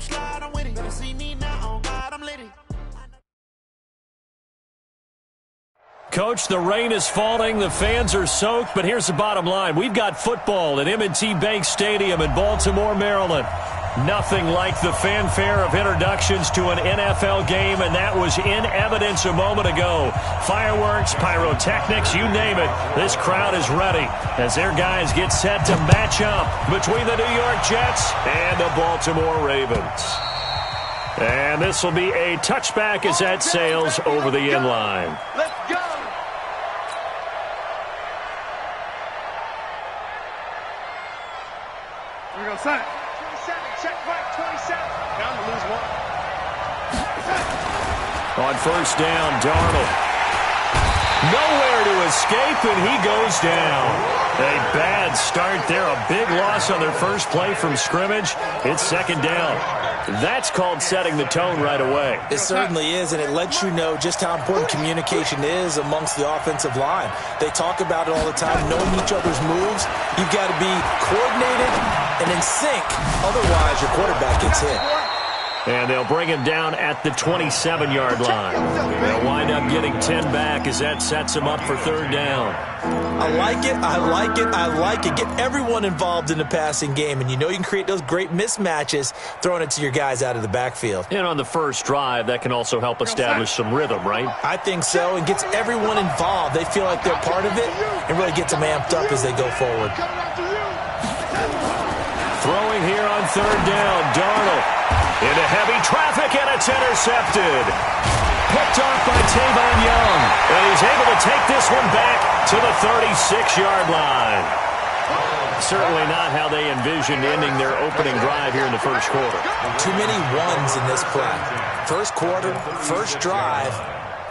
slide, I'm with it. Better see me now, on God, I'm litty. Coach, the rain is falling, the fans are soaked, but here's the bottom line. We've got football at M&T Bank Stadium in Baltimore, Maryland. Nothing like the fanfare of introductions to an NFL game, and that was in evidence a moment ago. Fireworks, pyrotechnics, you name it. This crowd is ready as their guys get set to match up between the New York Jets and the Baltimore Ravens. And this will be a touchback as that sails over the end line. Let's go! Here we go, son. 27, check back, 27. Down to lose one. On first down, Darnold. Nowhere to escape, and he goes down. A bad start there. A big loss on their first play from scrimmage. It's second down. That's called setting the tone right away. It certainly is, and it lets you know just how important communication is amongst the offensive line. They talk about it all the time, knowing each other's moves. You've got to be coordinated and in sync. Otherwise, your quarterback gets hit. And they'll bring him down at the 27-yard line. They'll wind up getting 10 back as that sets him up for third down. I like it, I like it, I like it. Get everyone involved in the passing game, and you know you can create those great mismatches throwing it to your guys out of the backfield. And on the first drive, that can also help establish some rhythm, right? I think so, and gets everyone involved. They feel like they're part of it and really gets them amped up as they go forward. Throwing here on third down, Darnold. Into heavy traffic, and it's intercepted. Picked off by Tavon Young. And he's able to take this one back to the 36-yard line. Certainly not how they envisioned ending their opening drive here in the first quarter. Too many ones in this play. First quarter, first drive,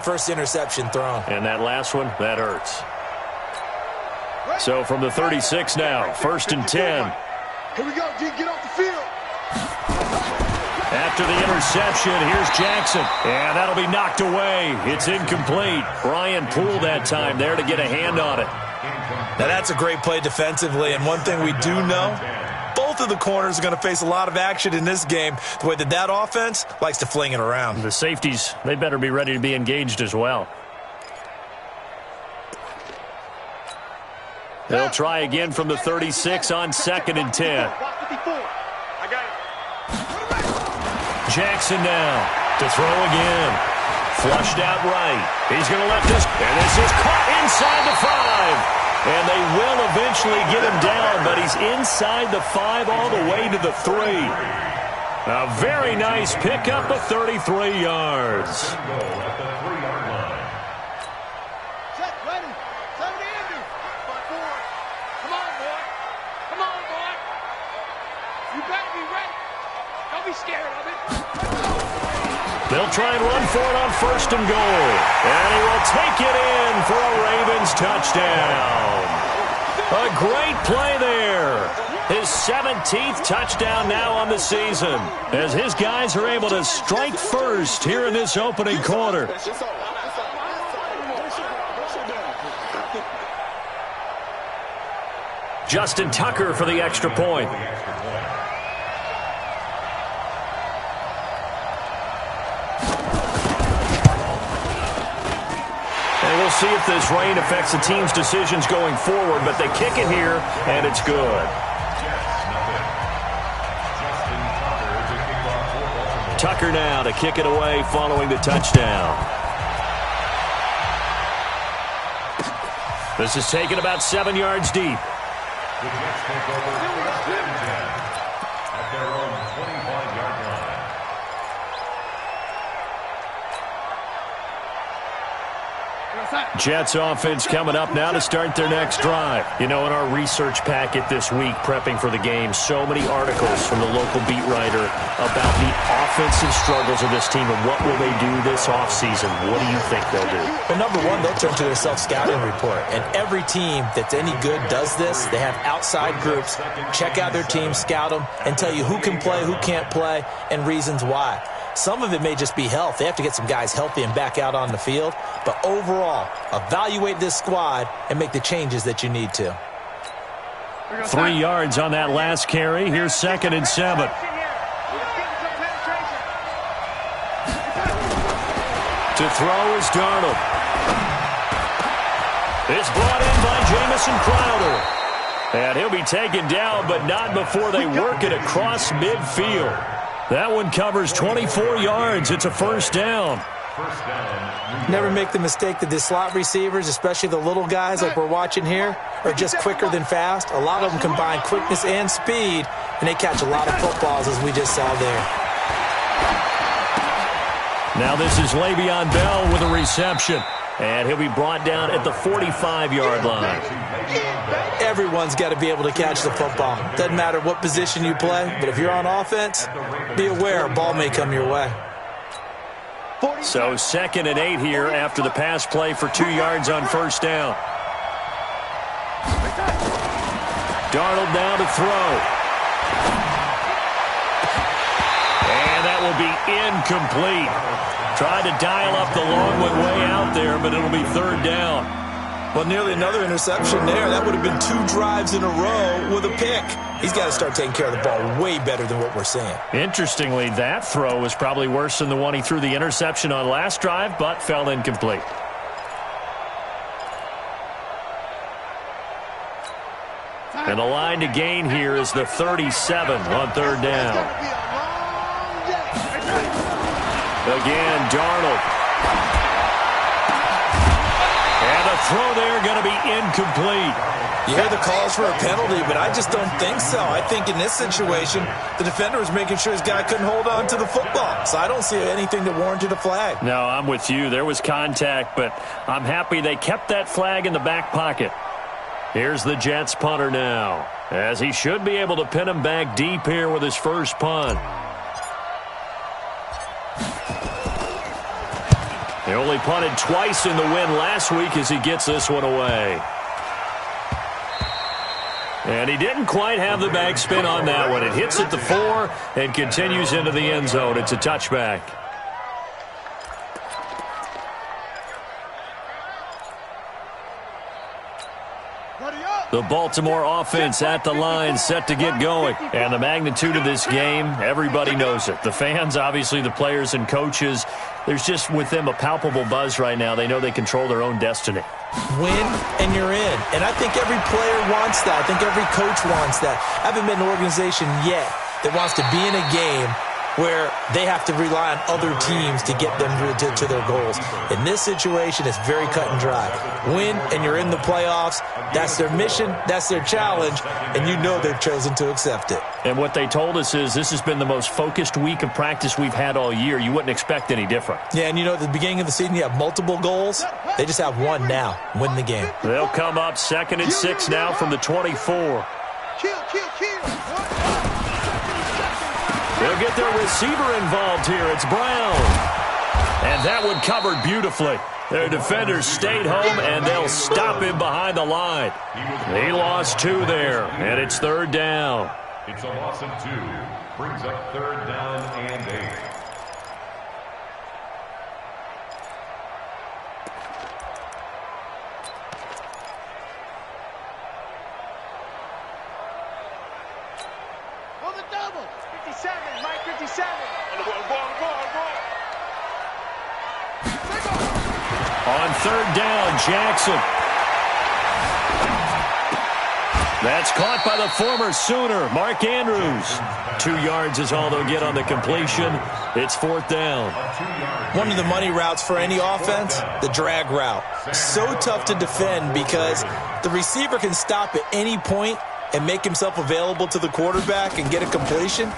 first interception thrown. And that last one, that hurts. So from the 36 now, first and 10. Here we go, G, get off the field. After the interception, here's Jackson. And that'll be knocked away. It's incomplete. Brian Poole that time there to get a hand on it. Now that's a great play defensively, and one thing we do know, both of the corners are going to face a lot of action in this game, the way that offense likes to fling it around. The safeties, they better be ready to be engaged as well. They'll try again from the 36 on second and 10. Jackson now to throw again. Flushed out right. He's going to let this, and this is caught inside the 5. And they will eventually get him down, but he's inside the 5 all the way to the 3. A very nice pickup of 33 yards. They'll try and run for it on first and goal. And he will take it in for a Ravens touchdown. A great play there. His 17th touchdown now on the season, as his guys are able to strike first here in this opening quarter. Justin Tucker for the extra point. We'll see if this rain affects the team's decisions going forward, but they kick it here, and it's good. Tucker now to kick it away following the touchdown. This is taken about 7 yards deep. At their own 25-yard line. Jets offense coming up now to start their next drive. You know, in our research packet this week, prepping for the game, so many articles from the local beat writer about the offensive struggles of this team and what will they do this offseason. What do you think they'll do? Well, number one, they'll turn to their self-scouting report. And every team that's any good does this. They have outside groups, check out their team, scout them, and tell you who can play, who can't play, and reasons why. Some of it may just be health. They have to get some guys healthy and back out on the field. But overall, evaluate this squad and make the changes that you need to. 3 yards on that last carry. Here's 2nd and 7. To throw is Darnold. It's brought in by Jamison Crowder. And he'll be taken down, but not before they work it across midfield. That one covers 24 yards. It's a first down. Never make the mistake that the slot receivers, especially the little guys like we're watching here, are just quicker than fast. A lot of them combine quickness and speed, and they catch a lot of footballs, as we just saw there. Now this is Le'Veon Bell with a reception. And he'll be brought down at the 45-yard line. Everyone's got to be able to catch the football. Doesn't matter what position you play, but if you're on offense, be aware a ball may come your way. So 2nd and 8 here after the pass play for 2 yards on first down. Darnold now to throw. And that will be incomplete. Tried to dial up the long one way out there, but it'll be third down. Well, nearly another interception there. That would have been 2 drives in a row with a pick. He's got to start taking care of the ball way better than what we're seeing. Interestingly, that throw was probably worse than the one he threw the interception on last drive, but fell incomplete. And the line to gain here is the 37 on third down. Again, Darnold. And a throw there going to be incomplete. You hear the calls for a penalty, but I just don't think so. I think in this situation, the defender was making sure his guy couldn't hold on to the football. So I don't see anything that warranted a flag. No, I'm with you. There was contact, but I'm happy they kept that flag in the back pocket. Here's the Jets punter now, as he should be able to pin him back deep here with his first punt. He only punted twice in the win last week as he gets this one away. And he didn't quite have the backspin on that one. It hits at the 4 and continues into the end zone. It's a touchback. The Baltimore offense at the line, set to get going. And the magnitude of this game, everybody knows it. The fans, obviously the players and coaches, there's just with them a palpable buzz right now. They know they control their own destiny. Win and you're in. And I think every player wants that. I think every coach wants that. I haven't been an organization yet that wants to be in a game where they have to rely on other teams to get them to their goals. In this situation, it's very cut and dry. Win, and you're in the playoffs. That's their mission. That's their challenge. And you know they've chosen to accept it. And what they told us is this has been the most focused week of practice we've had all year. You wouldn't expect any different. Yeah, and you know, at the beginning of the season, you have multiple goals. They just have one now. Win the game. They'll come up 2nd and 6 now from the 24. They'll get their receiver involved here. It's Brown. And that one covered beautifully. Their defenders stayed home, and they'll stop him behind the line. He lost 2 there, and it's third down. It's a loss of 2. Brings up third down and 8. On the double. 57, Mike 57. On third down, Jackson. That's caught by the former Sooner, Mark Andrews. 2 yards is all they'll get on the completion. It's fourth down. One of the money routes for any offense, the drag route. So tough to defend because the receiver can stop at any point and make himself available to the quarterback and get a completion.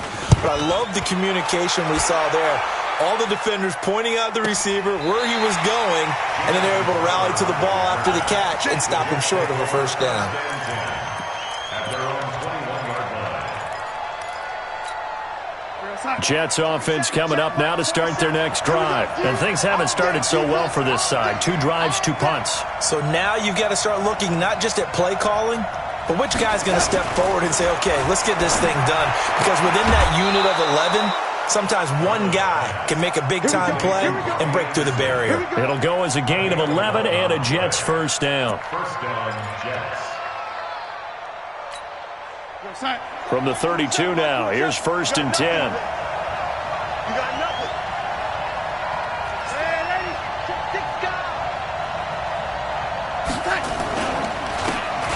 But I love the communication we saw there. All the defenders pointing out the receiver, where he was going, and then they're able to rally to the ball after the catch and stop him short of a first down. Jets offense coming up now to start their next drive. And things haven't started so well for this side. 2 drives, 2 punts. So now you've got to start looking not just at play calling, but which guy's going to step forward and say, okay, let's get this thing done. Because within that unit of 11, sometimes one guy can make a big-time play and break through the barrier. It'll go as a gain of 11 and a Jets first down. First down, Jets. From the 32 now, here's 1st and 10. You got nothing. Hey, lady.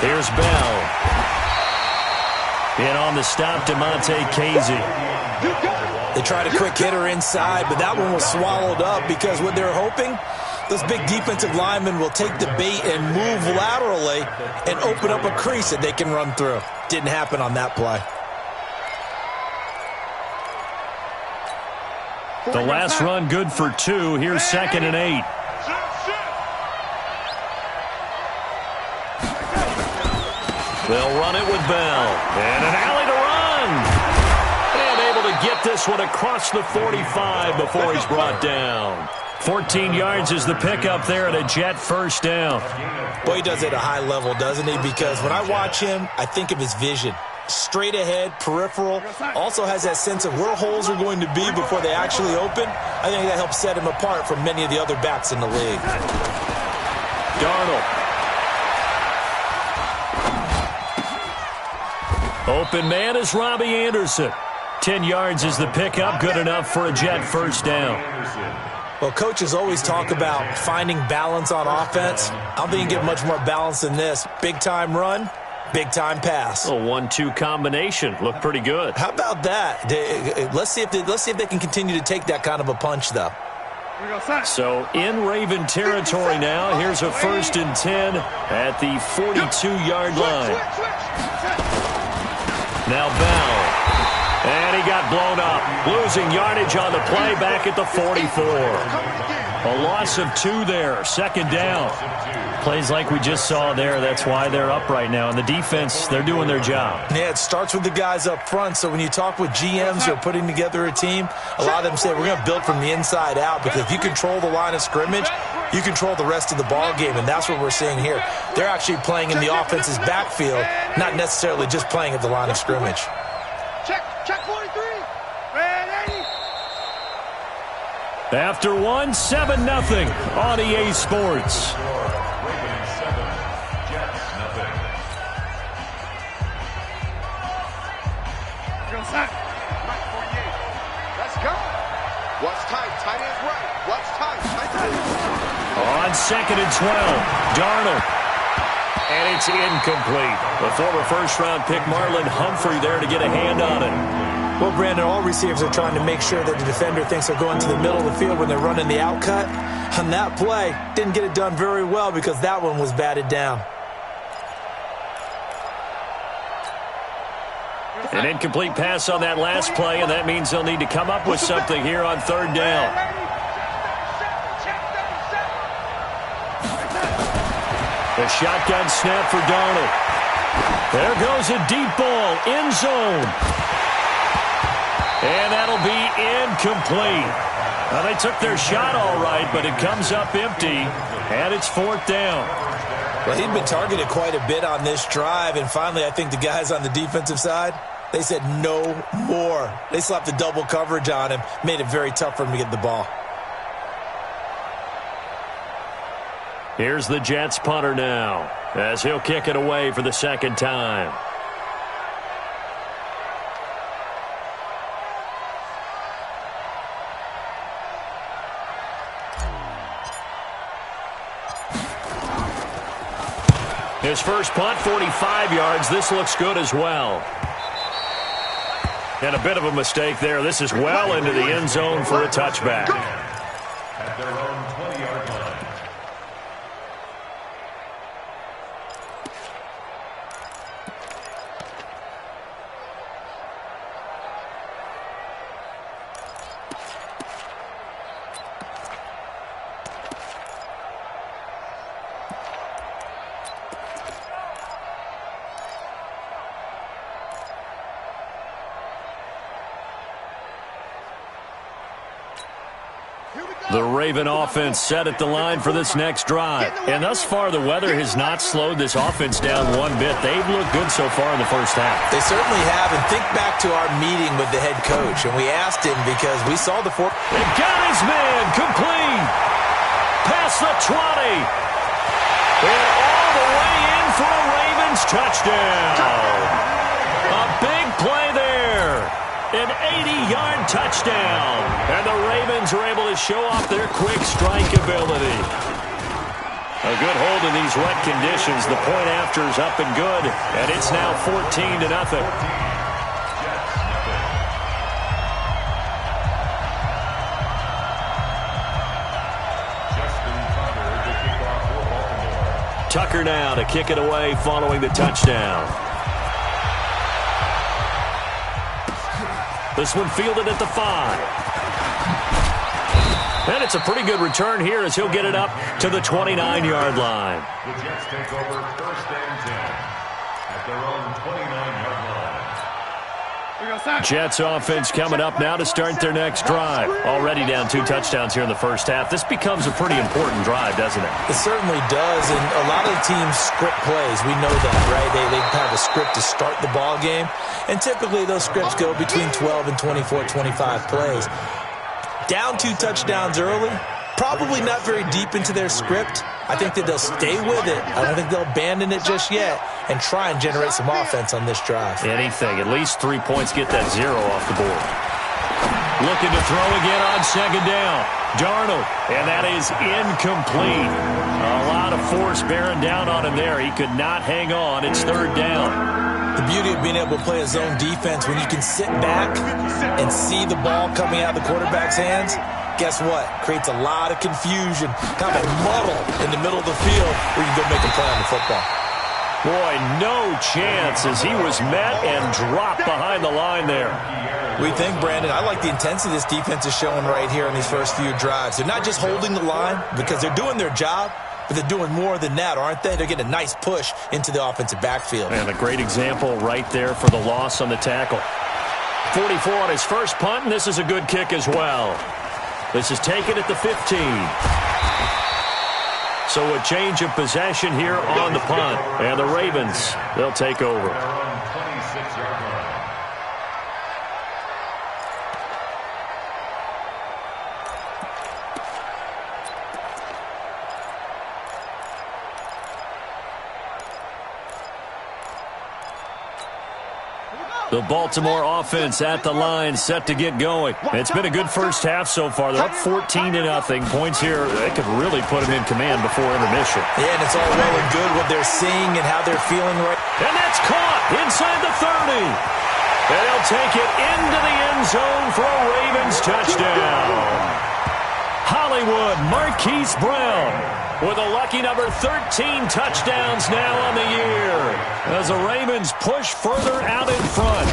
Here's Bell. In on the stop, Casey. They tried a quick hitter inside, but that one was swallowed up because what they're hoping, those big defensive linemen will take the bait and move laterally and open up a crease that they can run through. Didn't happen on that play. The last run good for 2. Here's 2nd and 8. They'll run it with Bell. And an alley to run. And able to get this one across the 45 before he's brought down. 14 yards is the pickup there and a Jet first down. Boy, he does it at a high level, doesn't he? Because when I watch him, I think of his vision. Straight ahead, peripheral. Also has that sense of where holes are going to be before they actually open. I think that helps set him apart from many of the other backs in the league. Darnold. Open man is Robbie Anderson. 10 yards is the pickup. Good enough for a Jet first down. Well, coaches always talk about finding balance on offense. I don't think you get much more balance than this. Big-time run, big-time pass. A 1-2 combination. Looked pretty good. How about that? Let's see if they can continue to take that kind of a punch, though. So in Raven territory now. Here's a 1st and 10 at the 42-yard line. Now Bell. And he got blown up. Losing yardage on the play back at the 44. A loss of 2 there. 2nd down. Plays like we just saw there. That's why they're up right now. And the defense, they're doing their job. Yeah, it starts with the guys up front. So when you talk with GMs who are putting together a team, a lot of them say we're going to build from the inside out, because if you control the line of scrimmage, you control the rest of the ball game, and that's what we're seeing here. They're actually playing in the offense's backfield, not necessarily just playing at the line of scrimmage. Check 43. Ready. After 1, 7-0 on EA Sports. Ravens 7, Jets nothing. Go sack. Right 48. Let's go. What's tight? Tight is right. What's tight? Tight is. On 2nd and 12, Darnold. And it's incomplete. The former first-round pick Marlon Humphrey there to get a hand on it. Well, Brandon, all receivers are trying to make sure that the defender thinks they're going to the middle of the field when they're running the out cut. On that play, didn't get it done very well because that one was batted down. An incomplete pass on that last play, and that means they'll need to come up with something here on 3rd down. The shotgun snap for Darnold. There goes a deep ball, end zone. And that'll be incomplete. Now, they took their shot all right, but it comes up empty, and it's 4th down. Well, he'd been targeted quite a bit on this drive, and finally I think the guys on the defensive side, they said no more. They slapped the double coverage on him, made it very tough for him to get the ball. Here's the Jets punter now, as he'll kick it away for the 2nd time. His first punt, 45 yards. This looks good as well. And a bit of a mistake there. This is well into the end zone for a touchback. At their own 20-yard line. The Raven offense set at the line for this next drive. And thus far, the weather has not slowed this offense down one bit. They've looked good so far in the first half. They certainly have. And think back to our meeting with the head coach. And we asked him because we saw the fourth. They got his man complete. Past the 20. And all the way in for a Ravens touchdown. A big play there. An 80-yard touchdown. And the Ravens are able to show off their quick strike ability. A good hold in these wet conditions. The point after is up and good, and it's now 14-0. Tucker now to kick it away following the touchdown. This one fielded at the 5. And it's a pretty good return here as he'll get it up to the 29-yard line. The Jets take over 1st and 10 at their own 29-yard line. Jets offense coming up now to start their next drive. Already down 2 touchdowns here in the first half. This becomes a pretty important drive, doesn't it? It certainly does, and a lot of the teams script plays. We know that, right? They have a script to start the ball game, and typically those scripts go between 12 and 24, 25 plays. Down 2 touchdowns early, probably not very deep into their script. I think that they'll stay with it. I don't think they'll abandon it just yet and try and generate some offense on this drive. Anything. At least 3 points, get that 0 off the board. Looking to throw again on 2nd down. Darnold, and that is incomplete. A lot of force bearing down on him there. He could not hang on. It's 3rd down. The beauty of being able to play a zone defense when you can sit back and see the ball coming out of the quarterback's hands, guess what? Creates a lot of confusion, kind of a muddle in the middle of the field where you can go make a play on the football. Boy, no chance as he was met and dropped behind the line there. We think, Brandon, I like the intensity this defense is showing right here in these first few drives. They're not just holding the line because they're doing their job, but they're doing more than that, aren't they? They're getting a nice push into the offensive backfield. And a great example right there for the loss on the tackle. 44 on his first punt, and this is a good kick as well. This is taken at the 15. So a change of possession here on the punt. And the Ravens, they'll take over. The Baltimore offense at the line, set to get going. It's been a good first half so far. They're up 14-0. Points here, they could really put them in command before intermission. Yeah, and it's all well and good what they're seeing and how they're feeling right. And that's caught inside the 30. And they'll take it into the end zone for a Ravens touchdown. Hollywood Marquise Brown with a lucky number 13 touchdowns now on the year as the Ravens push further out in front.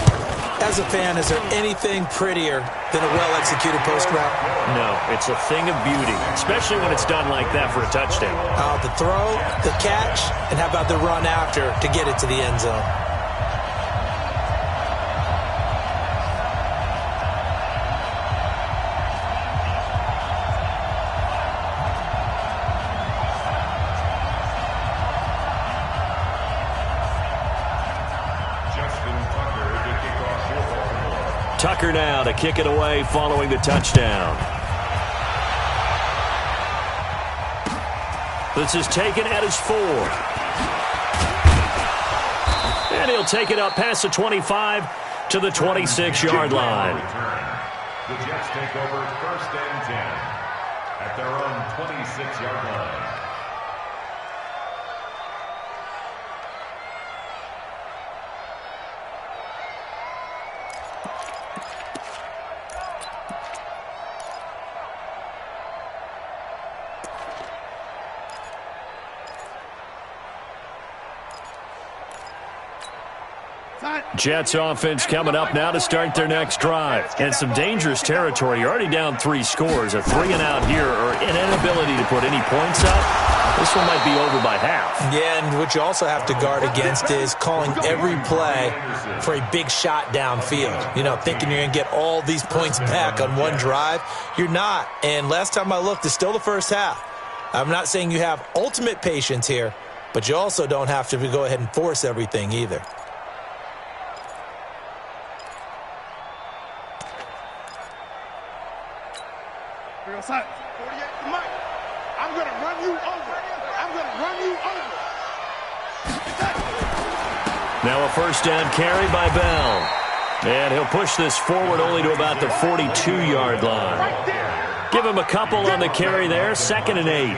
As a fan, is there anything prettier than a well-executed post route? No, it's a thing of beauty, especially when it's done like that for a touchdown. The throw, the catch, and how about the run after to get it to the end zone? Tucker now to kick it away following the touchdown. This is taken at his 4. And he'll take it up past the 25 to the 26-yard line. The Jets take over 1st and 10 at their own 26-yard line. Jets offense coming up now to start their next drive. And some dangerous territory. You're already down 3 scores. A 3-and-out here or an inability to put any points up. This one might be over by half. Yeah, and what you also have to guard against is calling every play for a big shot downfield. You know, thinking you're going to get all these points back on one drive. You're not. And last time I looked, it's still the first half. I'm not saying you have ultimate patience here, but you also don't have to go ahead and force everything either. I'm going to run you over. I'm going to run you over. Now a first down carry by Bell. And he'll push this forward only to about the 42-yard line. Give him a couple on the carry there. 2nd and 8.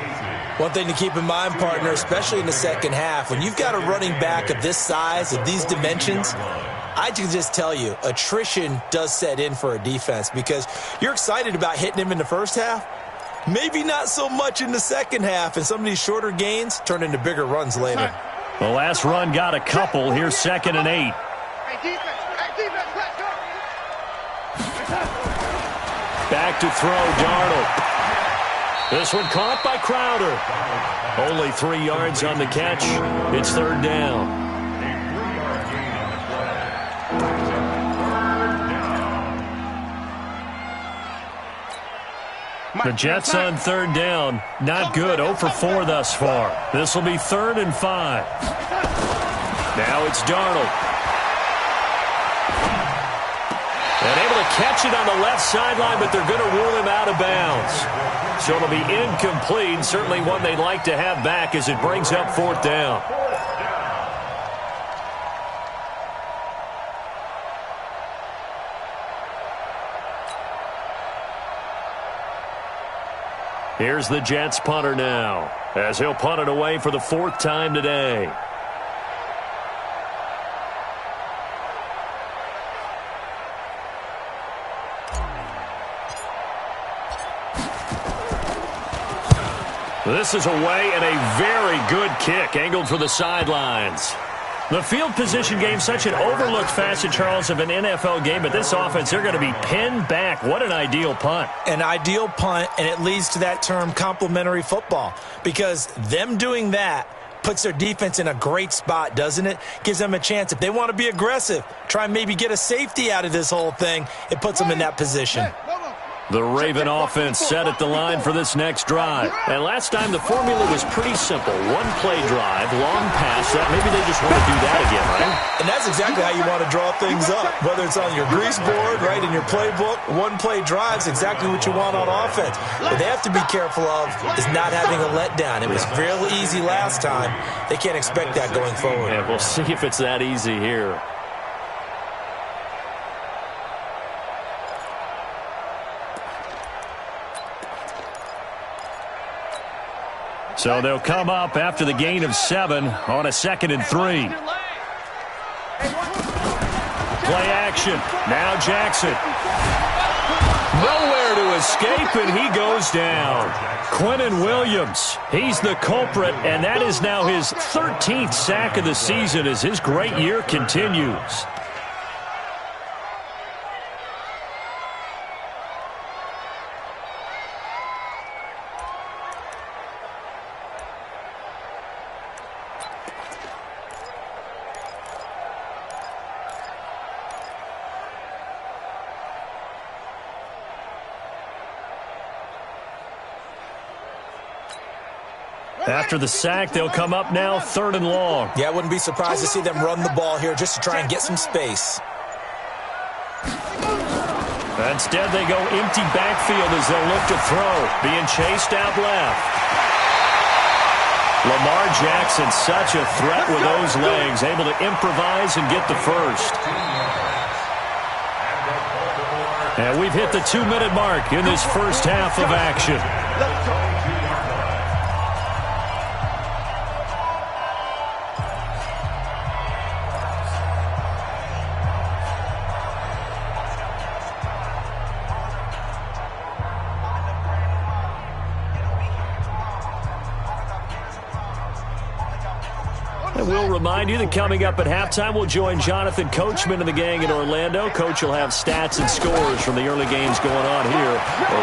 One thing to keep in mind, partner, especially in the second half, when you've got a running back of this size, of these dimensions, I can just tell you, attrition does set in for a defense because you're excited about hitting him in the first half. Maybe not so much in the second half, and some of these shorter gains turn into bigger runs later. The last run got a couple. Here's 2nd and 8. Back to throw, Darnold. This one caught by Crowder. Only 3 yards on the catch. It's 3rd down. The Jets on 3rd down. Not good. 0 for 4 thus far. This will be 3rd and 5. Now it's Darnold. And able to catch it on the left sideline, but they're going to rule him out of bounds. So it'll be incomplete. Certainly one they'd like to have back as it brings up 4th down. Here's the Jets punter now, as he'll punt it away for the 4th time today. This is away and a very good kick, angled for the sidelines. The field position game, such an overlooked facet, Charles, of an NFL game, but this offense, they're going to be pinned back. What an ideal punt. An ideal punt, and it leads to that term complementary football, because them doing that puts their defense in a great spot, doesn't it? Gives them a chance. If they want to be aggressive, try and maybe get a safety out of this whole thing, it puts them in that position. The Raven offense set at the line for this next drive. And last time the formula was pretty simple. One-play drive, long pass. Maybe they just want to do that again, right? And that's exactly how you want to draw things up. Whether it's on your grease board, right, in your playbook, one-play drive is exactly what you want on offense. What they have to be careful of is not having a letdown. It was real easy last time. They can't expect that going forward. Yeah, we'll see if it's that easy here. So they'll come up after the gain of 7 on a 2nd and 3. Play action. Now Jackson. Nowhere to escape, and he goes down. Quinnen Williams, he's the culprit, and that is now his 13th sack of the season as his great year continues. After the sack, they'll come up now 3rd and long. Yeah, I wouldn't be surprised to see them run the ball here just to try and get some space. Instead, they go empty backfield as they'll look to throw. Being chased out left. Lamar Jackson, such a threat with those legs, able to improvise and get the first. And we've hit the 2-minute mark in this first half of action. We'll remind you that coming up at halftime, we'll join Jonathan Coachman and the gang in Orlando. Coach will have stats and scores from the early games going on here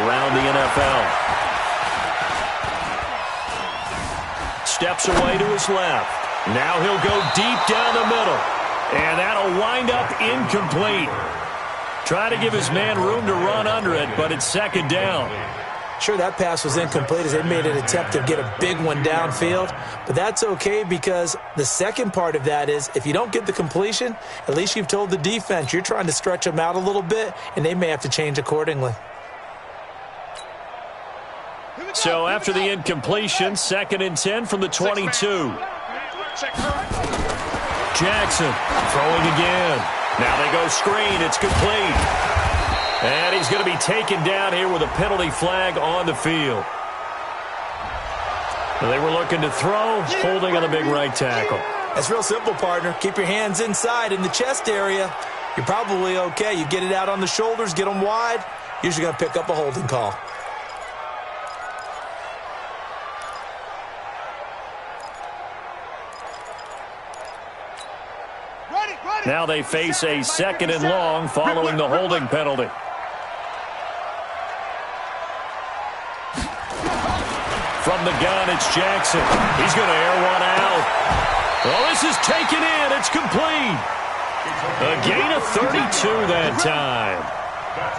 around the NFL. Steps away to his left. Now he'll go deep down the middle. And that'll wind up incomplete. Try to give his man room to run under it, but it's 2nd down. Sure, that pass was incomplete as they made an attempt to get a big one downfield, but that's okay because the second part of that is if you don't get the completion, at least you've told the defense you're trying to stretch them out a little bit, and they may have to change accordingly. So after the incompletion, 2nd and 10 from the 22. Jackson throwing again. Now they go screen. It's complete. And he's going to be taken down here with a penalty flag on the field. They were looking to throw, holding on the big right tackle. That's real simple, partner. Keep your hands inside in the chest area. You're probably okay. You get it out on the shoulders, get them wide. Usually going to pick up a holding call. Now they face a 2nd and long following the holding penalty. From the gun, it's Jackson. He's going to air one out. Oh, this is taken in. It's complete. A gain of 32 that time.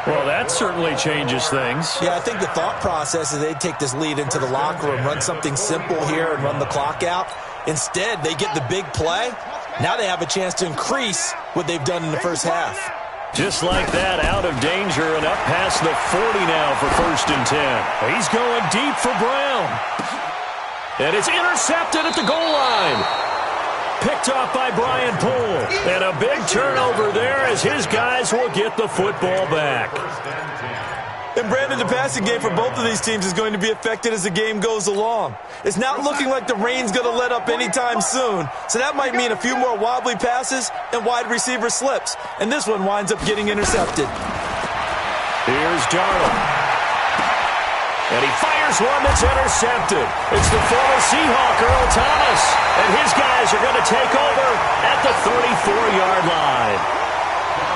Well, that certainly changes things. Yeah, I think the thought process is they'd take this lead into the locker room, run something simple here and run the clock out. Instead, they get the big play. Now they have a chance to increase what they've done in the first half. Just like that, out of danger and up past the 40 now for 1st and 10. He's going deep for Brown. And it's intercepted at the goal line. Picked off by Brian Poole. And a big turnover there as his guys will get the football back. And, Brandon, the passing game for both of these teams is going to be affected as the game goes along. It's not looking like the rain's going to let up anytime soon, so that might mean a few more wobbly passes and wide receiver slips. And this one winds up getting intercepted. Here's Darnold. And he fires one that's intercepted. It's the former Seahawk, Earl Thomas. And his guys are going to take over at the 34-yard line.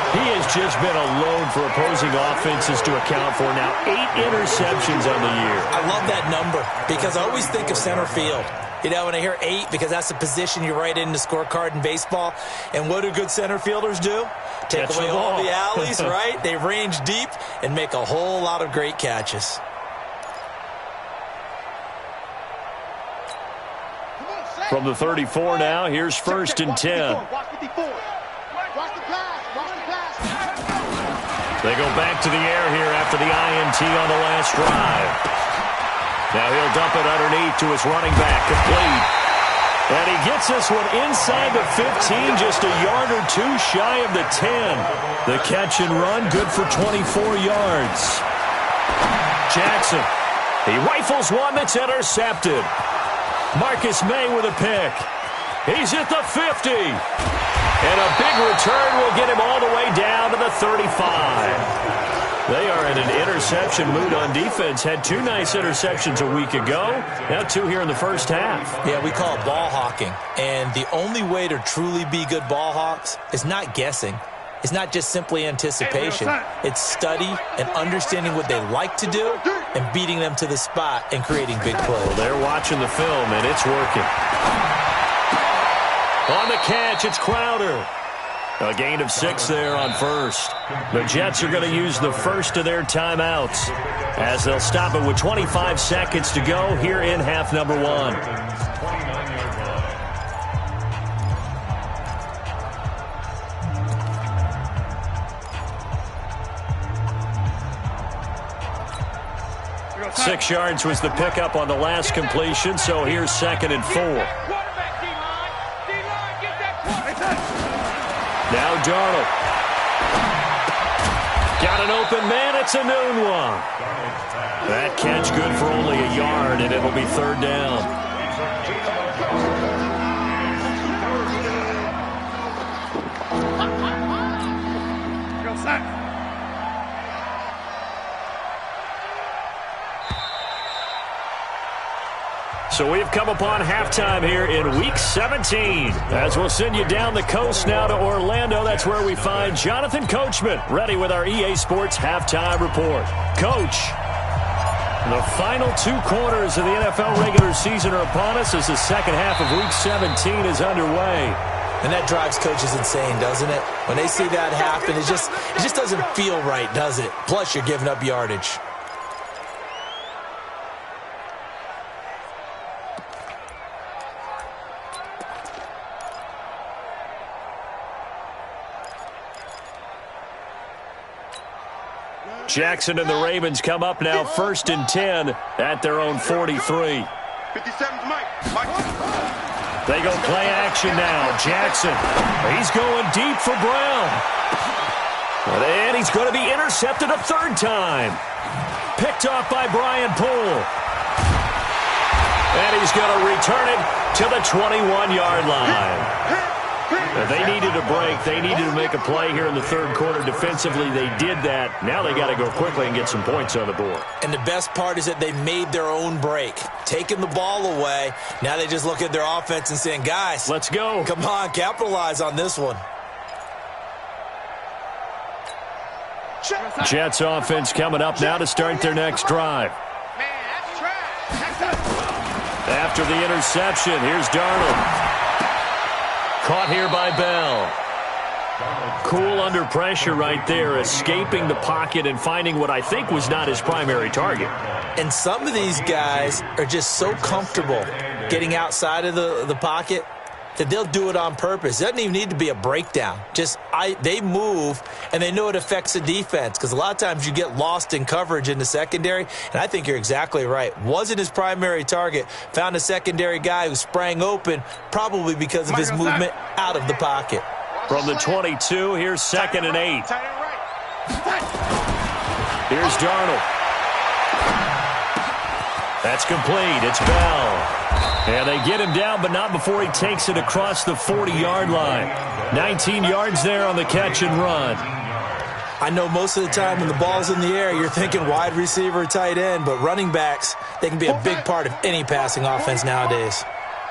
He has just been a load for opposing offenses to account for now. 8 interceptions on the year. I love that number because I always think of center field. You know, when I hear 8, because that's the position you write in the scorecard in baseball. And what do good center fielders do? Take Catch away the all ball. the alleys, right? They range deep and make a whole lot of great catches. From the 34 now, here's 1st and 10. They go back to the air here after the INT on the last drive. Now he'll dump it underneath to his running back, complete. And he gets this one inside the 15, just a yard or two shy of the 10. The catch and run, good for 24 yards. Jackson, he rifles one that's intercepted. Marcus May with a pick. He's at the 50. And a big return will get him all the way down to the 35. They are in an interception mood on defense. Had 2 nice interceptions a week ago. Now 2 here in the first half. Yeah, we call it ball hawking. And the only way to truly be good ball hawks is not guessing. It's not just simply anticipation. It's study and understanding what they like to do and beating them to the spot and creating big plays. Well, they're watching the film, and it's working. On the catch, it's Crowder. A gain of 6 there on 1st. The Jets are going to use the first of their timeouts as they'll stop it with 25 seconds to go here in half number 1. 29-yard line. 6 yards was the pickup on the last completion, so here's 2nd and 4. Now Darnold. Got an open man. It's a noon one. That catch good for only a yard, and it'll be 3rd down. So we've come upon halftime here in Week 17. As we'll send you down the coast now to Orlando. That's where we find Jonathan Coachman ready with our EA Sports Halftime Report. Coach, the final 2 quarters of the NFL regular season are upon us as the second half of Week 17 is underway. And that drives coaches insane, doesn't it? When they see that happen, it just doesn't feel right, does it? Plus, you're giving up yardage. Jackson and the Ravens come up now 1st and 10 at their own 43. 57's Mike. They go play action now. Jackson, he's going deep for Brown. And he's going to be intercepted a 3rd time. Picked off by Brian Poole. And he's is going to return it to the 21-yard line. They needed a break. They needed to make a play here in the third quarter. Defensively, they did that. Now they got to go quickly and get some points on the board. And the best part is that they made their own break, taking the ball away. Now they just look at their offense and saying, guys, let's go. Come on, capitalize on this one. Jets offense coming up now to start their next drive. After the interception, here's Darnold. Caught here by Bell. Cool under pressure right there, escaping the pocket and finding what I think was not his primary target. And some of these guys are just so comfortable getting outside of the pocket that they'll do it on purpose. It doesn't even need to be a breakdown. They move, and they know it affects the defense because a lot of times you get lost in coverage in the secondary, and I think you're exactly right. Wasn't his primary target. Found a secondary guy who sprang open, probably because of his movement out of the pocket. From the 22, here's 2nd and 8. Here's Darnold. That's complete. It's Bell. And they get him down, but not before he takes it across the 40-yard line. 19 yards there on the catch and run. I know most of the time when the ball's in the air, you're thinking wide receiver, tight end, but running backs, they can be a big part of any passing offense nowadays.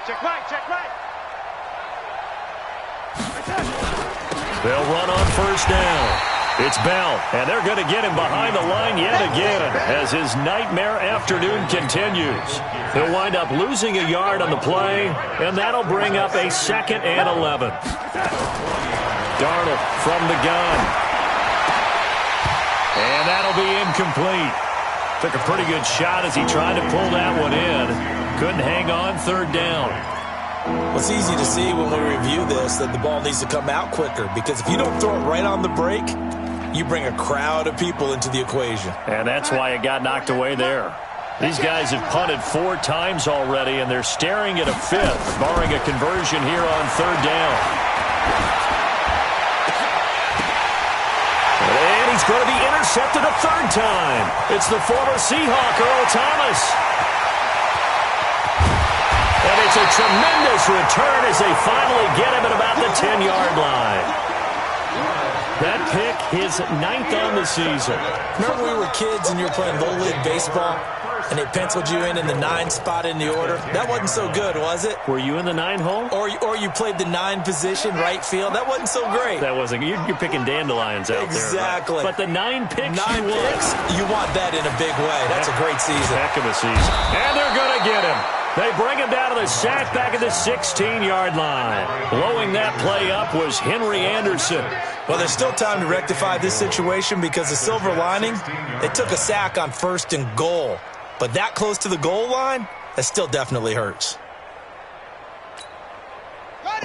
Check right. They'll run on first down. It's Bell, and they're going to get him behind the line yet again as his nightmare afternoon continues. He'll wind up losing a yard on the play, and that'll bring up a 2nd and 11. Darnold from the gun. And that'll be incomplete. Took a pretty good shot as he tried to pull that one in. Couldn't hang on, 3rd down. Well, it's easy to see when we review this that the ball needs to come out quicker because if you don't throw it right on the break, you bring a crowd of people into the equation. And that's why it got knocked away there. These guys have punted 4 times already, and they're staring at a 5th, barring a conversion here on 3rd down. And he's going to be intercepted a 3rd time. It's the former Seahawk, Earl Thomas. And it's a tremendous return as they finally get him at about the 10-yard line. That pick, his 9th on the season. Remember we were kids and you were playing Little League baseball and they penciled you in the 9 spot in the order? That wasn't so good, was it? Were you in the 9 hole? Or you played the 9 position, right field? That wasn't so great. That wasn't. You're picking dandelions out exactly. there. Right? But the 9 picks, 9 picks, you want that in a big way. That's a great season. Heck of a season. And they're going to get him. They bring him down to the sack back at the 16-yard line. Blowing that play up was Henry Anderson. Well, there's still time to rectify this situation because the silver lining, they took a sack on 1st and goal. But that close to the goal line, that still definitely hurts.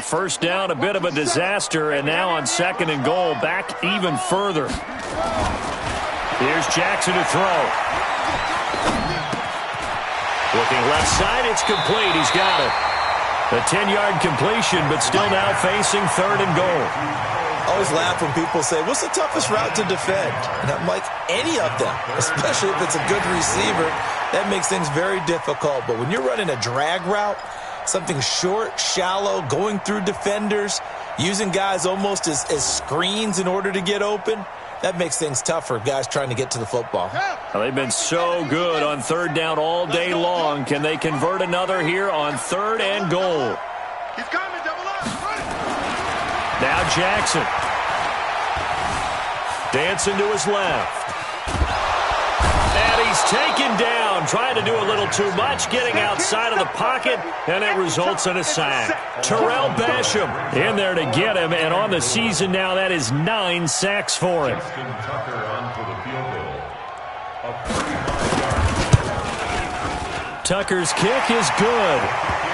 First down, a bit of a disaster, and now on 2nd and goal, back even further. Here's Jackson to throw. Looking left side, it's complete. He's got it. A 10-yard completion, but still now facing 3rd and goal. I always laugh when people say, what's the toughest route to defend? And I'm like, any of them, especially if it's a good receiver. That makes things very difficult. But when you're running a drag route, something short, shallow, going through defenders, using guys almost as screens in order to get open, that makes things tough for guys trying to get to the football. Well, they've been so good on 3rd down all day long. Can they convert another here on 3rd and goal? He's coming, double up. Now Jackson. Dancing to his left. And he's taken down, trying to do a little too much, getting outside of the pocket, and it results in a sack. Terrell Basham in there to get him, and on the season now, that is 9 sacks for him. Tucker's kick is good,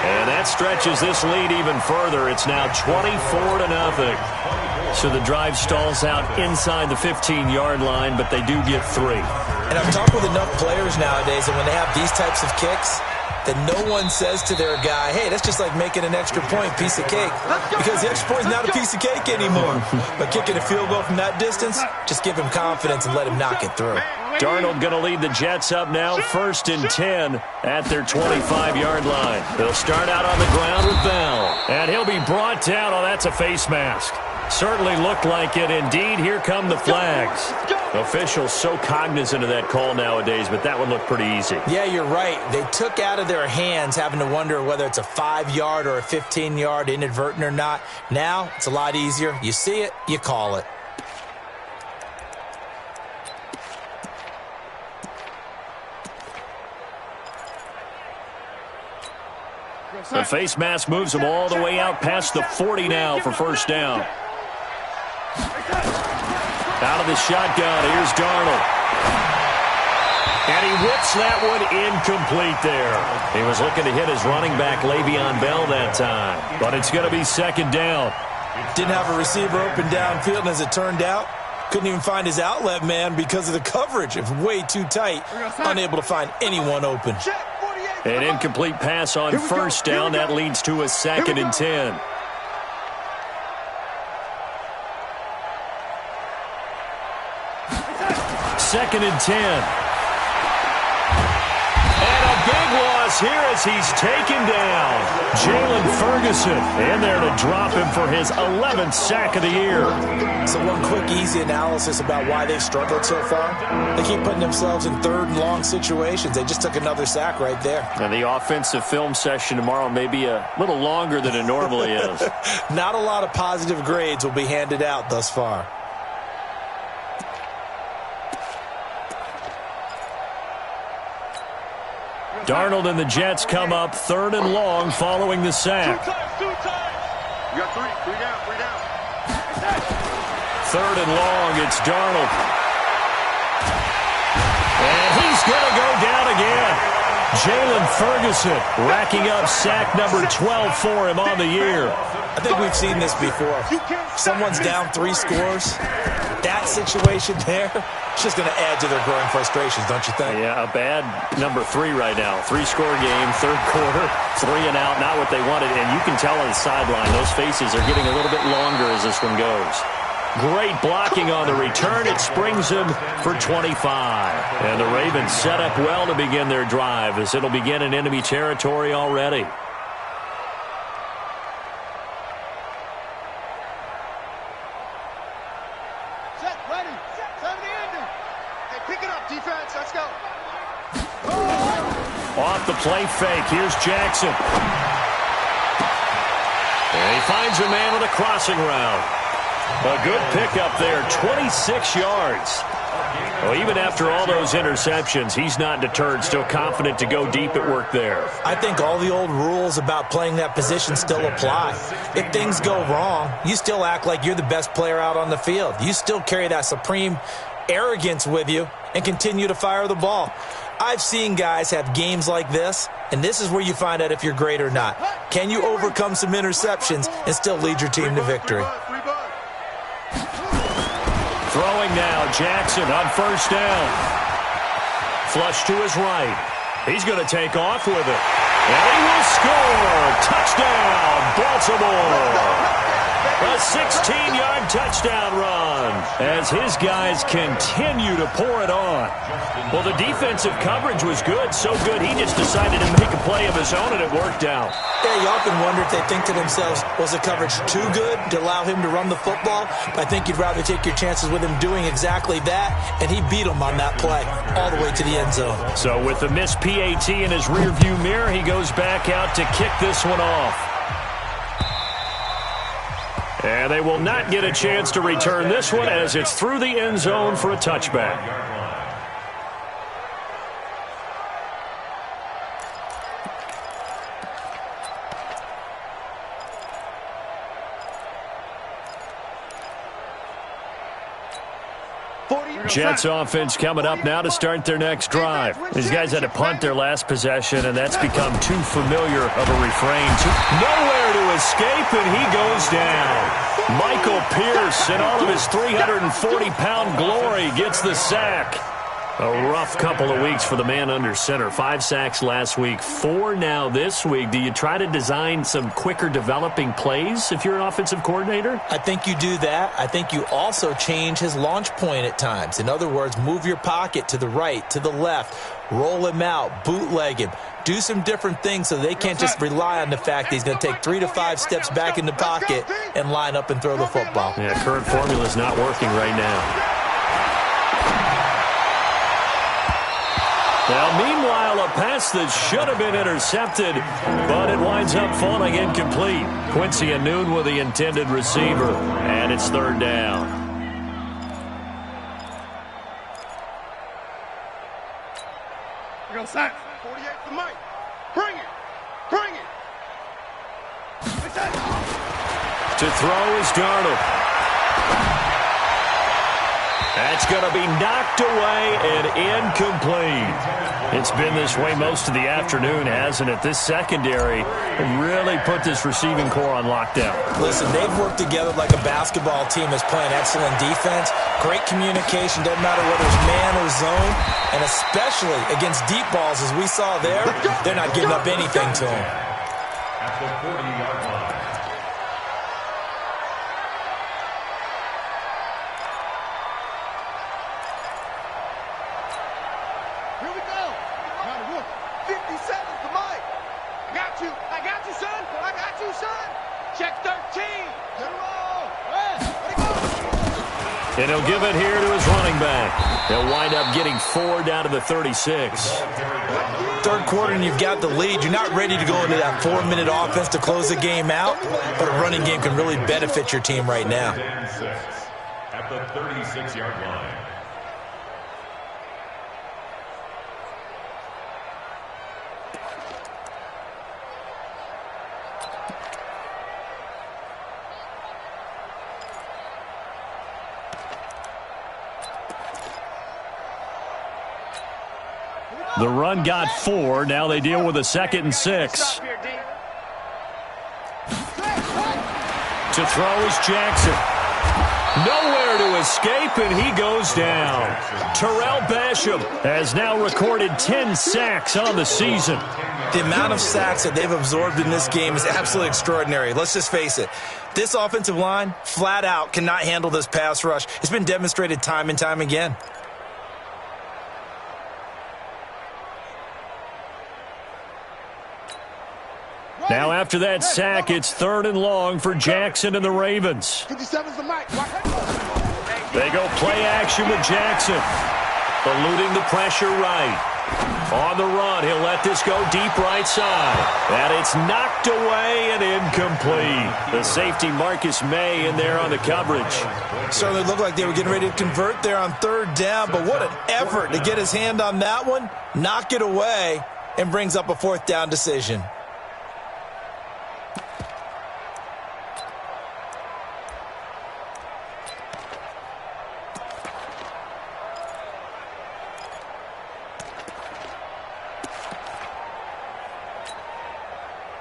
and that stretches this lead even further. It's now 24-0. So the drive stalls out inside the 15-yard line, but they do get 3. And I've talked with enough players nowadays, and when they have these types of kicks, that no one says to their guy, hey, that's just like making an extra point, piece of cake. Because the extra point is not a piece of cake anymore. But kicking a field goal from that distance, just give him confidence and let him knock it through. Darnold going to lead the Jets up now, 1st and 10 at their 25-yard line. They'll start out on the ground with Bell. And he'll be brought down. Oh, that's a face mask. Certainly looked like it. Indeed, here come the flags. Officials so cognizant of that call nowadays, but that would look pretty easy. Yeah, you're right. They took out of their hands having to wonder whether it's a 5-yard or a 15-yard, inadvertent or not. Now, it's a lot easier. You see it, you call it. The face mask moves him all the way out past the 40 now for first down. Out of the shotgun, here's Darnold. And he whips that one incomplete there. He was looking to hit his running back, Le'Veon Bell, that time. But it's going to be 2nd down. Didn't have a receiver open downfield, and as it turned out, couldn't even find his outlet man because of the coverage. It was way too tight, unable to find anyone open. An incomplete pass on first down. That leads to a 2nd and 10. Second and 10. And a big loss here as he's taken down. Jalen Ferguson in there to drop him for his 11th sack of the year. So one quick, easy analysis about why they've struggled so far. They keep putting themselves in 3rd and long situations. They just took another sack right there. And the offensive film session tomorrow may be a little longer than it normally is. Not a lot of positive grades will be handed out thus far. Darnold and the Jets come up 3rd and long following the sack. You got three down. 3rd and long, it's Darnold. And he's going to go down again. Jalen Ferguson racking up sack number 12 for him on the year. I think we've seen this before. Someone's down 3 scores. That situation there, it's just going to add to their growing frustrations, don't you think? Yeah, a bad number 3 right now. 3-score game, 3rd quarter, 3 and out, not what they wanted. And you can tell on the sideline, those faces are getting a little bit longer as this one goes. Great blocking on the return. It springs him for 25. And the Ravens set up well to begin their drive as it'll begin in enemy territory already. Off the play fake, here's Jackson. And he finds a man with a crossing route. A good pickup there, 26 yards. Well, even after all those interceptions, he's not deterred, still confident to go deep at work there. I think all the old rules about playing that position still apply. If things go wrong, you still act like you're the best player out on the field. You still carry that supreme arrogance with you and continue to fire the ball. I've seen guys have games like this, and this is where you find out if you're great or not. Can you overcome some interceptions and still lead your team to victory? Throwing now, Jackson on first down. Flush to his right. He's going to take off with it. And he will score. Touchdown, Baltimore. A 16-yard touchdown run as his guys continue to pour it on. Well, the defensive coverage was good, so good he just decided to make a play of his own, and it worked out. Yeah, you often wonder if they think to themselves, was the coverage too good to allow him to run the football? I think you'd rather take your chances with him doing exactly that, and he beat him on that play all the way to the end zone. So with the missed PAT in his rearview mirror, he goes back out to kick this one off. And they will not get a chance to return this one as it's through the end zone for a touchback. Jets offense coming up now to start their next drive. These guys had to punt their last possession, and that's become too familiar of a refrain. Nowhere to escape, and he goes down. Michael Pierce, in all of his 340-pound glory, gets the sack. A rough couple of weeks for the man under center. 5 sacks last week, 4 now this week. Do you try to design some quicker developing plays if you're an offensive coordinator? I think you do that. I think you also change his launch point at times. In other words, move your pocket to the right, to the left, roll him out, bootleg him. Do some different things so they can't just rely on the fact that he's going to take 3 to 5 steps back in the pocket and line up and throw the football. Yeah, current formula is not working right now. Now, meanwhile, a pass that should have been intercepted, but it winds up falling incomplete. Quincy Anoon with the intended receiver, and it's 3rd down. We go sack. 48 to Mike. Bring it. Bring it. To throw is Darnold. That's going to be knocked away and incomplete. It's been this way most of the afternoon, hasn't it? This secondary really put this receiving core on lockdown. Listen, they've worked together like a basketball team that's playing excellent defense. Great communication, doesn't matter whether it's man or zone. And especially against deep balls, as we saw there, they're not giving up anything to them. At the 40-yard line. Here we go. Now look, 50 seconds to Mike. I got you. I got you, son. I got you, son. Check 13. Get him on. Let it go. And he'll give it here to his running back. They'll wind up getting 4 down to the 36. 3rd quarter and you've got the lead. You're not ready to go into that 4-minute offense to close the game out, but a running game can really benefit your team right now. At the 36-yard line. The run got 4. Now they deal with a 2nd and 6. To throw is Jackson. Nowhere to escape, and he goes down. Terrell Basham has now recorded 10 sacks on the season. The amount of sacks that they've absorbed in this game is absolutely extraordinary. Let's just face it. This offensive line, flat out, cannot handle this pass rush. It's been demonstrated time and time again. Now after that sack, it's 3rd and long for Jackson and the Ravens. 57's the Mike. They go play action with Jackson. Eluding the pressure right. On the run, he'll let this go deep right side. And it's knocked away and incomplete. The safety Marcus May in there on the coverage. Certainly looked like they were getting ready to convert there on 3rd down, but what an effort to get his hand on that one, knock it away, and brings up a 4th down decision.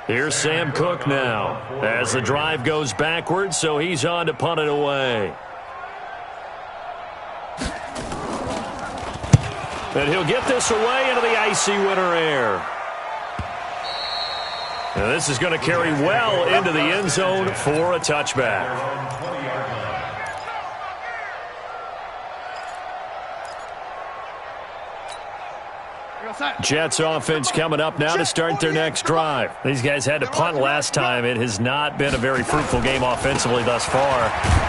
Here's Sam Cook now as the drive goes backwards, so he's on to punt it away. And he'll get this away into the icy winter air. And this is going to carry well into the end zone for a touchback. Jets offense coming up now to start their next drive. These guys had to punt last time. It has not been a very fruitful game offensively thus far.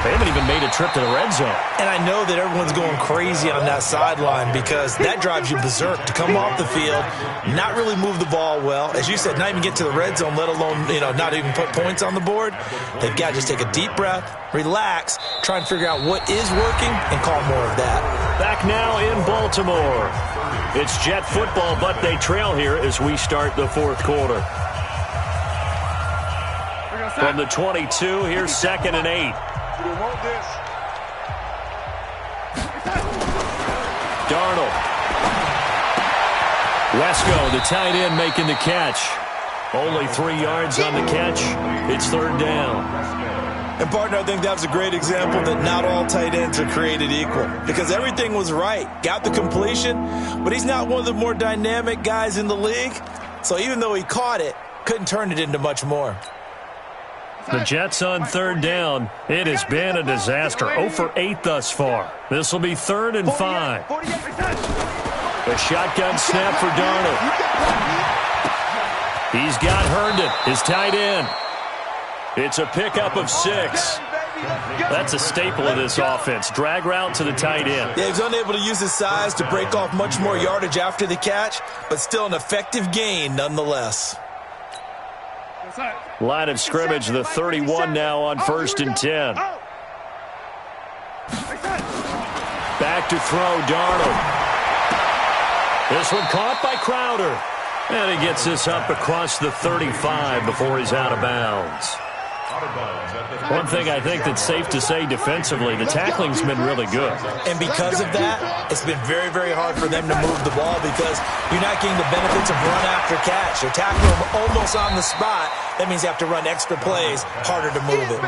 They haven't even made a trip to the red zone. And I know that everyone's going crazy on that sideline because that drives you berserk to come off the field, not really move the ball well. As you said, not even get to the red zone, let alone, not even put points on the board. They've got to just take a deep breath, relax, try and figure out what is working, and call more of that. Back now in Baltimore. It's Jet football, but they trail here as we start the 4th quarter. From the 22, here's 2nd and 8. Darnold. Wesco, the tight end, making the catch. Only 3 yards on the catch. It's 3rd down. And, partner, I think that was a great example that not all tight ends are created equal because everything was right. Got the completion, but he's not one of the more dynamic guys in the league. So even though he caught it, couldn't turn it into much more. The Jets on third down. It has been a disaster. 0 for 8 thus far. This will be 3rd and 5. A shotgun snap for Darnold. He's got Herndon, his tight end. It's a pickup of 6. That's a staple of this offense. Drag route to the tight end. Yeah, he was unable to use his size to break off much more yardage after the catch, but still an effective gain nonetheless. Line of scrimmage, the 31 now on 1st and 10. Back to throw, Darnold. This one caught by Crowder. And he gets this up across the 35 before he's out of bounds. One thing I think that's safe to say defensively, the tackling's been really good. And because of that, it's been very, very hard for them to move the ball because you're not getting the benefits of run after catch. You're tackling them almost on the spot. That means you have to run extra plays, harder to move it.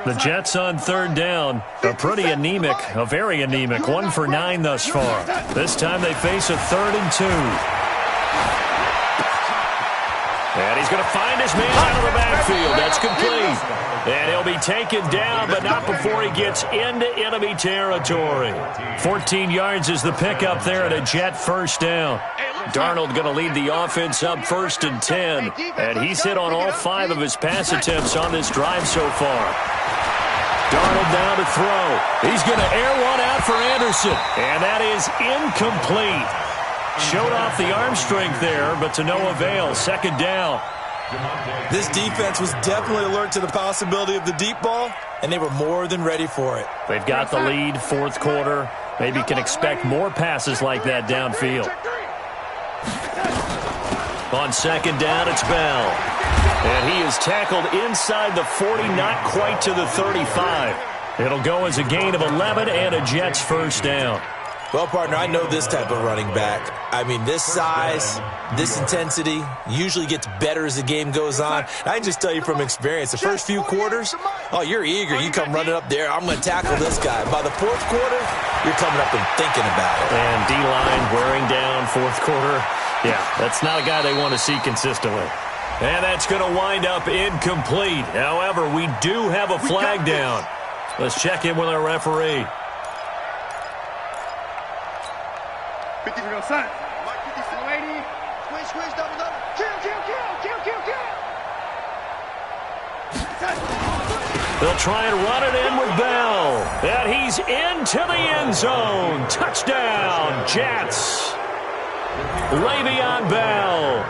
The Jets on third down are pretty anemic, a very anemic. 1 for 9 thus far. This time they face a 3rd and 2. And he's going to find his man out of the backfield. That's complete. And he'll be taken down, but not before he gets into enemy territory. 14 yards is the pickup there at a Jet first down. Darnold going to lead the offense up 1st and 10. And he's hit on all 5 of his pass attempts on this drive so far. Darnold down to throw. He's going to air one out for Anderson. And that is incomplete. Showed off the arm strength there, but to no avail. 2nd down. This defense was definitely alert to the possibility of the deep ball, and they were more than ready for it. They've got the lead, 4th quarter. Maybe can expect more passes like that downfield. On 2nd down, it's Bell. And he is tackled inside the 40, not quite to the 35. It'll go as a gain of 11 and a Jets first down. Well, partner, I know this type of running back. I mean, this size, this intensity usually gets better as the game goes on. I can just tell you from experience, the first few quarters, oh, you're eager. You come running up there, I'm going to tackle this guy. By the 4th quarter, you're coming up and thinking about it. And D-line wearing down 4th quarter. Yeah, that's not a guy they want to see consistently. And that's going to wind up incomplete. However, we do have a flag down. Let's check in with our referee. 50 real son. Lady. Squish, double. Kill. They'll try and run it in with Bell. And he's into the end zone. Touchdown, Jets. Le'Veon Bell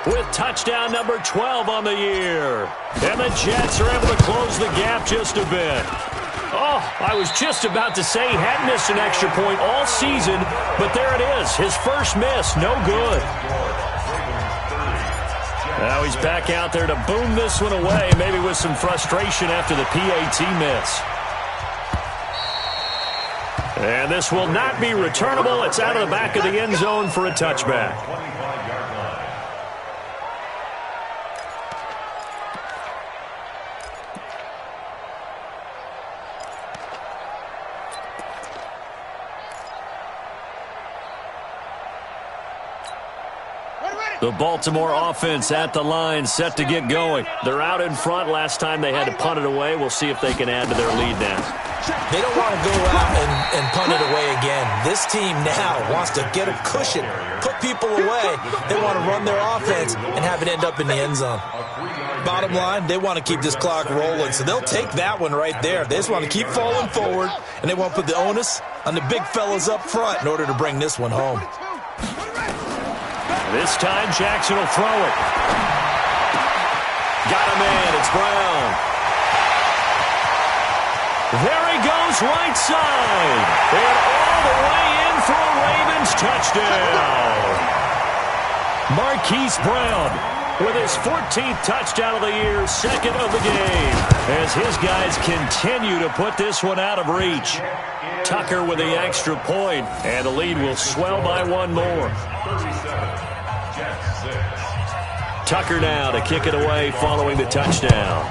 with touchdown number 12 on the year. And the Jets are able to close the gap just a bit. Oh, I was just about to say he hadn't missed an extra point all season, but there it is. His first miss, no good. Now he's back out there to boom this one away, maybe with some frustration after the PAT miss. And this will not be returnable. It's out of the back of the end zone for a touchback. The Baltimore offense at the line, set to get going. They're out in front. Last time they had to punt it away. We'll see if they can add to their lead now. They don't want to go out and punt it away again. This team now wants to get a cushion, put people away. They want to run their offense and have it end up in the end zone. Bottom line, they want to keep this clock rolling, so they'll take that one right there. They just want to keep falling forward, and they want to put the onus on the big fellas up front in order to bring this one home. This time, Jackson will throw it. Got a man. It's Brown. There he goes, right side. And all the way in for a Ravens touchdown. Marquise Brown with his 14th touchdown of the year, second of the game, as his guys continue to put this one out of reach. Tucker with the extra point, and the lead will swell by one more. Tucker now to kick it away following the touchdown.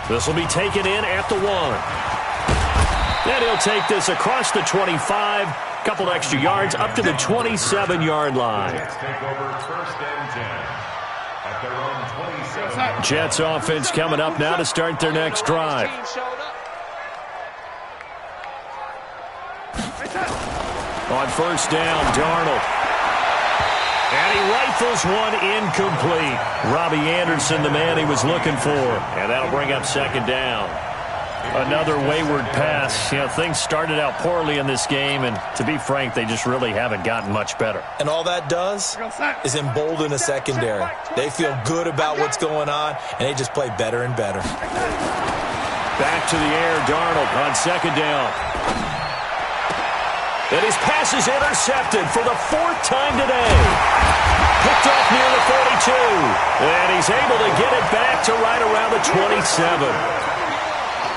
This will be taken in at the 1. And he'll take this across the 25, couple extra yards up to the 27-yard line. Jets offense coming up now to start their next drive. On first down, Darnold. And he rifles one incomplete. Robbie Anderson, the man he was looking for. And that'll bring up second down. Another wayward pass. You know, things started out poorly in this game, and to be frank, they just really haven't gotten much better. And all that does is embolden a secondary. They feel good about what's going on, and they just play better and better. Back to the air, Darnold on second down. And his pass is intercepted for the 4th time today. Picked off near the 42. And he's able to get it back to right around the 27.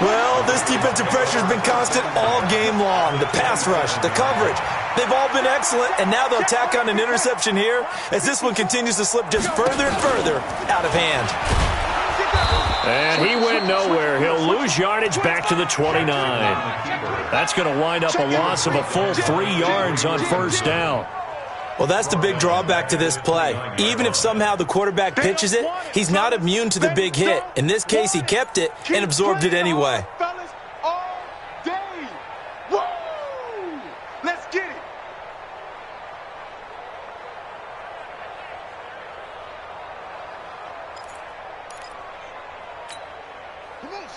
Well, this defensive pressure has been constant all game long. The pass rush, the coverage, they've all been excellent, and now they'll tack on an interception here as this one continues to slip just further and further out of hand. And he went nowhere. He'll lose yardage back to the 29. That's going to wind up a loss of a full 3 yards on first down. Well, that's the big drawback to this play. Even if somehow the quarterback pitches it, he's not immune to the big hit. In this case, he kept it and absorbed it anyway. Let's get it.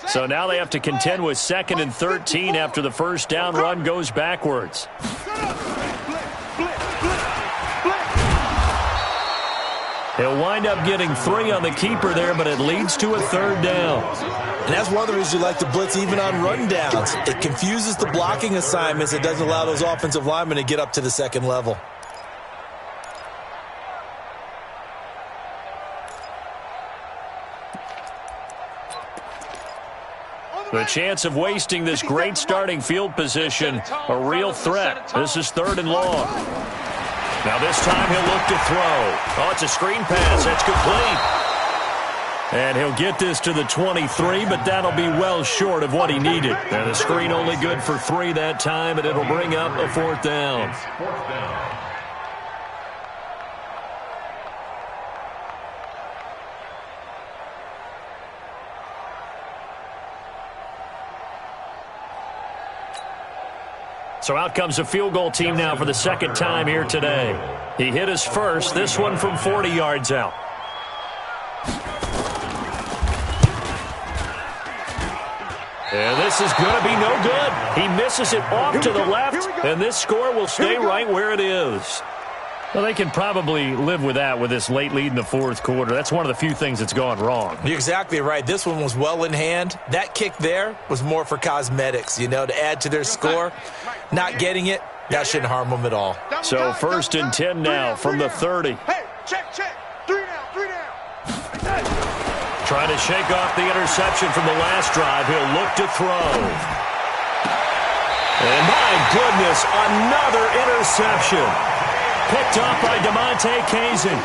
So now they have to contend with 2nd and 13 after the first down run goes backwards. He'll wind up getting 3 on the keeper there, but it leads to a 3rd down. And that's one of the reasons you like to blitz even on run downs. It confuses the blocking assignments. It doesn't allow those offensive linemen to get up to the second level. The chance of wasting this great starting field position, a real threat. This is 3rd and long. Now this time he'll look to throw. Oh, it's a screen pass. That's complete. And he'll get this to the 23, but that'll be well short of what he needed. And the screen only good for 3 that time, and it'll bring up a 4th down. So out comes a field goal team now for the 2nd time here today. He hit his first, this one from 40 yards out. And this is going to be no good. He misses it off to the left, and this score will stay right where it is. Well, they can probably live with that with this late lead in the 4th quarter. That's one of the few things that's gone wrong. You're exactly right. This one was well in hand. That kick there was more for cosmetics, you know, to add to their score. Not getting it, that shouldn't harm them at all. So 1st and 10 now from the 30. Hey, check. 3 down. Trying to shake off the interception from the last drive. He'll look to throw. And my goodness, another interception. Picked off by DeMonte Kazin.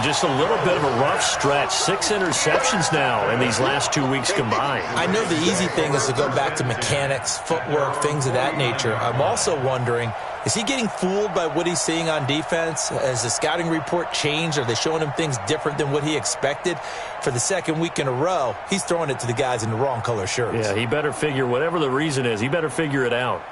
Just a little bit of a rough stretch. 6 interceptions now in these last 2 weeks combined. I know the easy thing is to go back to mechanics, footwork, things of that nature. I'm also wondering, is he getting fooled by what he's seeing on defense? Has the scouting report changed? Are they showing him things different than what he expected? For the 2nd week in a row, he's throwing it to the guys in the wrong color shirts. Yeah, he better figure, whatever the reason is, he better figure it out.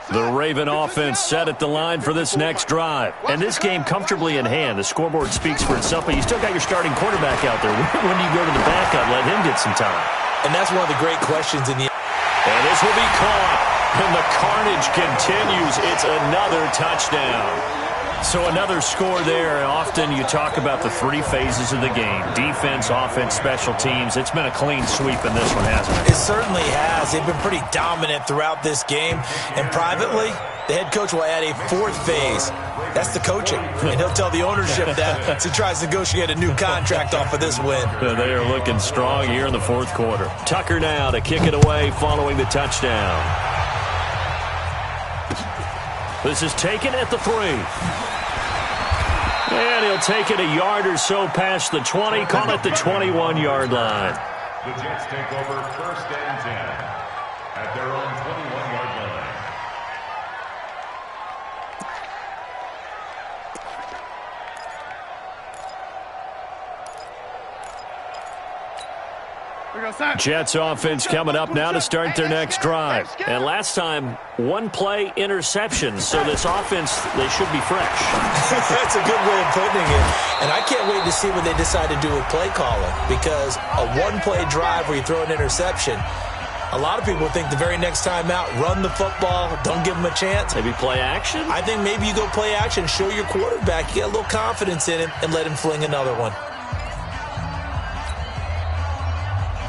The Raven offense set at the line for this next drive. And this game comfortably in hand. The scoreboard speaks for itself, but you still got your starting quarterback out there. When do you go to the backup, let him get some time? And that's one of the great questions in the... And this will be caught. And the carnage continues. It's another touchdown. So another score there, and often you talk about the three phases of the game. Defense, offense, special teams. It's been a clean sweep in this one, hasn't it? It certainly has. They've been pretty dominant throughout this game. And privately, the head coach will add a fourth phase. That's the coaching. And he'll tell the ownership that as he tries to negotiate a new contract off of this win. They are looking strong here in the fourth quarter. Tucker now to kick it away following the touchdown. This is taken at the 3. And he'll take it a yard or so past the 20, call it the 21-yard line. The Jets take over 1st and 10 at their own 21-yard line. Jets offense coming up now to start their next drive. And last time, one-play interception. So this offense, they should be fresh. That's a good way of putting it. And I can't wait to see what they decide to do with play calling. Because a one-play drive where you throw an interception, a lot of people think the very next time out, run the football, don't give them a chance. Maybe play action? I think maybe you go play action, show your quarterback, you get a little confidence in him, and let him fling another one.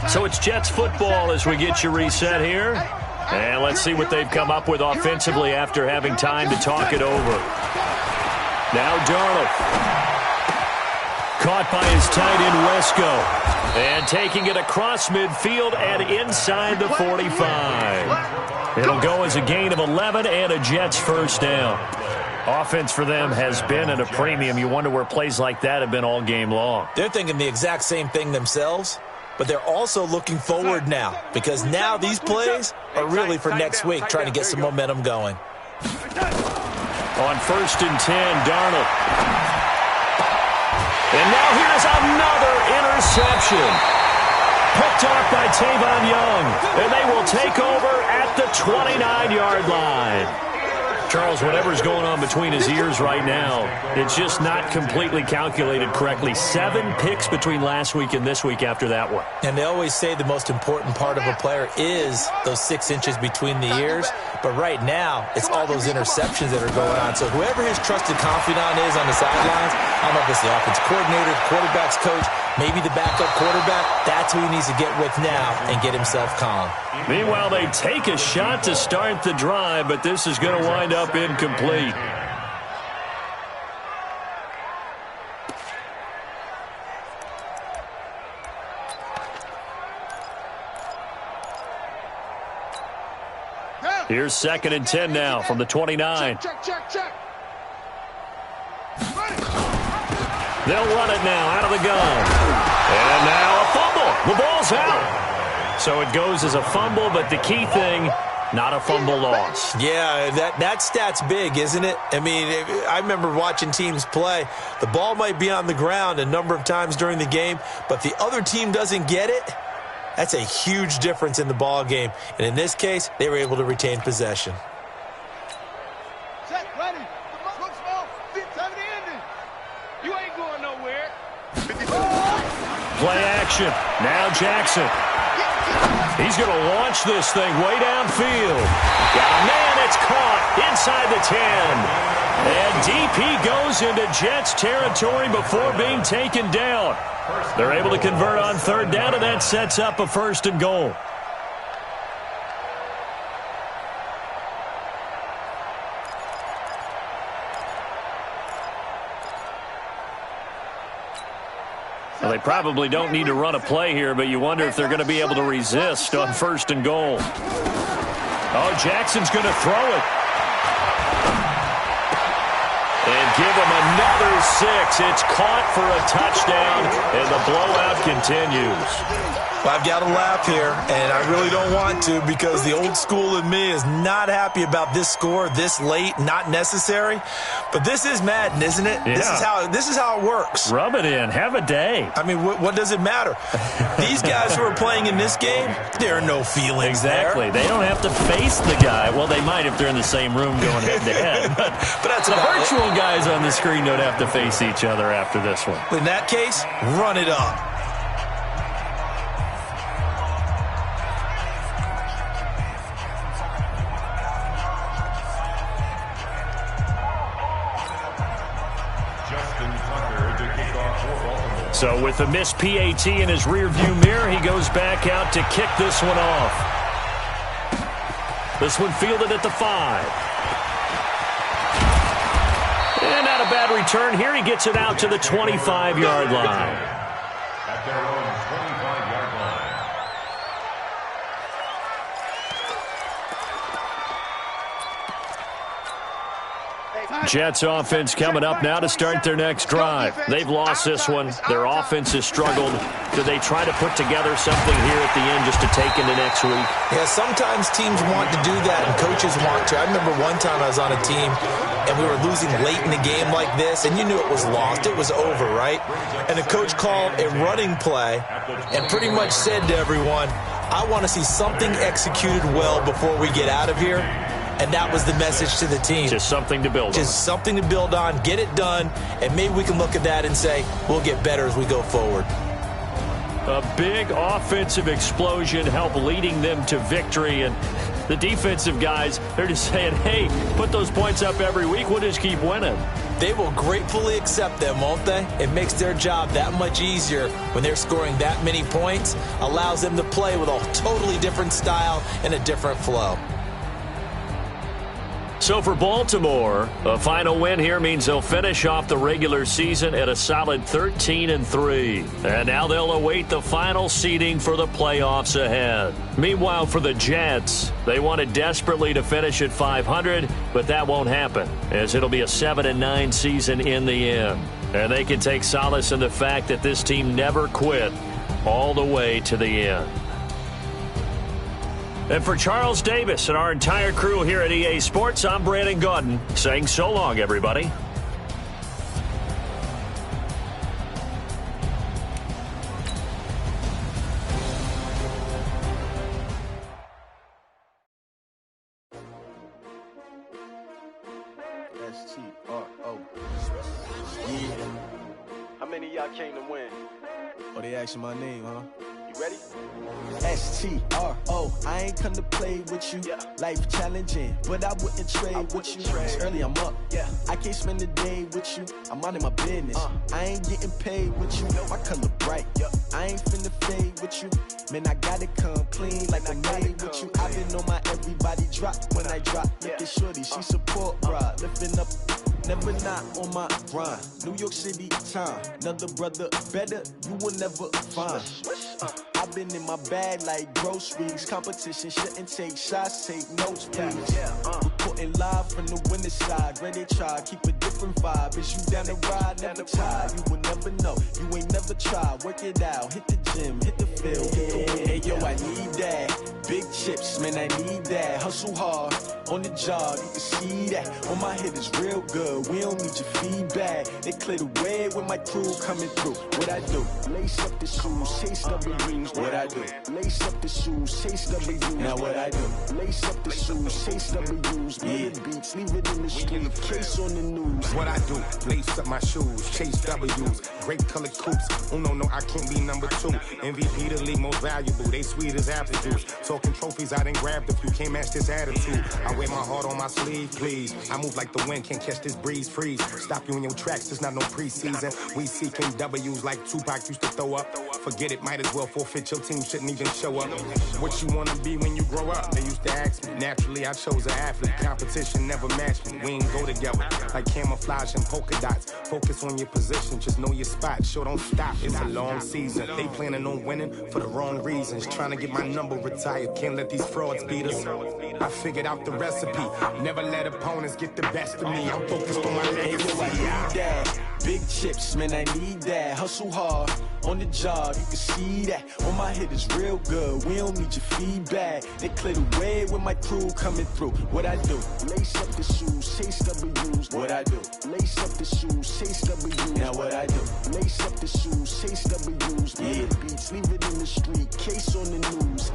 So it's Jets football as we get you reset here. And let's see what they've come up with offensively after having time to talk it over. Now Darnold. Caught by his tight end, Wesco. And taking it across midfield and inside the 45. It'll go as a gain of 11 and a Jets first down. Offense for them has been at a premium. You wonder where plays like that have been all game long. They're thinking the exact same thing themselves. But they're also looking forward now because now these plays are really for next week, trying to get some momentum going. On 1st and 10, Darnold. And now here's another interception. Picked off by Tavon Young. And they will take over at the 29-yard line. Charles, whatever's going on between his ears right now, it's just not completely calculated correctly. 7 picks between last week and this week after that one. And they always say the most important part of a player is those 6 inches between the ears. But right now, it's all those interceptions that are going on. So whoever his trusted confidant is on the sidelines, I don't know if it's the offense coordinator, the quarterback's coach, maybe the backup quarterback, that's who he needs to get with now and get himself calm. Meanwhile, they take a shot to start the drive, but this is going to wind up incomplete. Here's 2nd and 10 now from the 29. Check. They'll run it now out of the gun. And now a fumble. The ball's out. So it goes as a fumble, but the key thing, not a fumble loss. Yeah, that stat's big, isn't it? I mean, I remember watching teams play. The ball might be on the ground a number of times during the game, but the other team doesn't get it. That's a huge difference in the ball game. And in this case, they were able to retain possession. Set, ready. Look small. 70 ending. You ain't going nowhere. Play action. Now Jackson. He's going to launch this thing way downfield. Got a man, it's caught inside the 10. And DP goes into Jets territory before being taken down. They're able to convert on 3rd down, and that sets up a 1st and goal. Well, they probably don't need to run a play here, but you wonder if they're going to be able to resist on 1st and goal. Oh, Jackson's going to throw it. And give him another 6. It's caught for a touchdown, and the blowout continues. Well, I've got to laugh here, and I really don't want to because the old school in me is not happy about this score this late, not necessary. But this is Madden, isn't it? Yeah. This is how it works. Rub it in. Have a day. I mean, what does it matter? These guys who are playing in this game, there are no feelings Exactly. there. They don't have to face the guy. Well, they might if they're in the same room going head-to-head. But that's the about virtual guys on the screen don't have to face each other after this one. In that case, run it up. So with the missed PAT in his rearview mirror, he goes back out to kick this one off. This one fielded at the 5. And not a bad return here. He gets it out to the 25-yard line. At their own 25-yard line. Jets offense coming up now to start their next drive. They've lost this one. Their offense has struggled. Do they try to put together something here at the end just to take into next week? Yeah, sometimes teams want to do that and coaches want to. I remember one time I was on a team and we were losing late in the game like this, and you knew it was lost. It was over, right? And the coach called a running play and pretty much said to everyone, I want to see something executed well before we get out of here. And that was the message to the team. Just something to build on. Just something to build on, get it done, and maybe we can look at that and say, we'll get better as we go forward. A big offensive explosion helped leading them to victory. And the defensive guys, they're just saying, hey, put those points up every week. We'll just keep winning. They will gratefully accept them, won't they? It makes their job that much easier when they're scoring that many points. Allows them to play with a totally different style and a different flow. So for Baltimore, a final win here means they'll finish off the regular season at a solid 13-3. And now they'll await the final seeding for the playoffs ahead. Meanwhile, for the Jets, they wanted desperately to finish at 500, but that won't happen, as it'll be a 7-9 season in the end. And they can take solace in the fact that this team never quit all the way to the end. And for Charles Davis and our entire crew here at EA Sports, I'm Brandon Gaudin saying so long, everybody. S-T-R-O. Yeah. How many of y'all came to win? Oh, they asking my name, huh? You ready? S-T-R-O. I ain't come to play with you. Yeah. Life challenging, but I wouldn't trade with you. It's early, I'm up. Yeah. I can't spend the day with you. I'm minding my business. I ain't getting paid with you. My color bright. Yeah. I ain't finna fade with you. Man, I gotta come clean like I'm made with you. I've been on my everybody drop when I drop. Look at shorty, she support rod. Lifting up, never not on my grind. New York City time. Another brother better, you will never find. I've been in my bag like groceries. Competition shouldn't take shots, take notes, please. Reporting live from the winning side. Ready to try, keep a different vibe. Is you down the ride, never tired. You will never know, you ain't never tried. Work it out, hit the gym, hit the field, hit the win. Hey yo, I need that. Big chips, man, I need that. Hustle hard, on the job, you can see that. On my head is real good, we don't need your feedback. They clear the way with my crew coming through. What I do? Lace up the shoes, chase W's. What I do? Lace up the shoes, chase W's. Now what I do? Lace up the shoes, chase W's. Yeah. Beats, leave it in the street, case on the news. What I do? Lace up my shoes, chase W's. Great colored coops. Oh no, I can't be number 2. MVP the league most valuable. They sweet as apple juice. Talking trophies, I didn't grab the few. Can't match this attitude. I wear my heart on my sleeve, please. I move like the wind, can't catch this breeze, freeze. Stop you in your tracks, there's not no preseason. We seeking W's like Tupac used to throw up. Forget it, might as well forfeit. Your team shouldn't even show up. What you wanna be when you grow up? They used to ask me. Naturally, I chose an athlete. Competition never matched me. We ain't go together like camouflage and polka dots. Focus on your position, just know your spot. Sure, don't stop. It's a long season. They planning on winning for the wrong reasons. Trying to get my number retired. Can't let these frauds beat us. I figured out the recipe. Never let opponents get the best of me. I'm focused on my legacy. Big chips, man, I need that. Hustle hard, on the job, you can see that. On my head is real good, we don't need your feedback. They clear the way with my crew coming through. What I do? Lace up the shoes, chase W's. What I do? Lace up the shoes, chase W's. Now what I do? Lace up the shoes, chase W's. Yeah. Beats, leave it in the street, case on the news.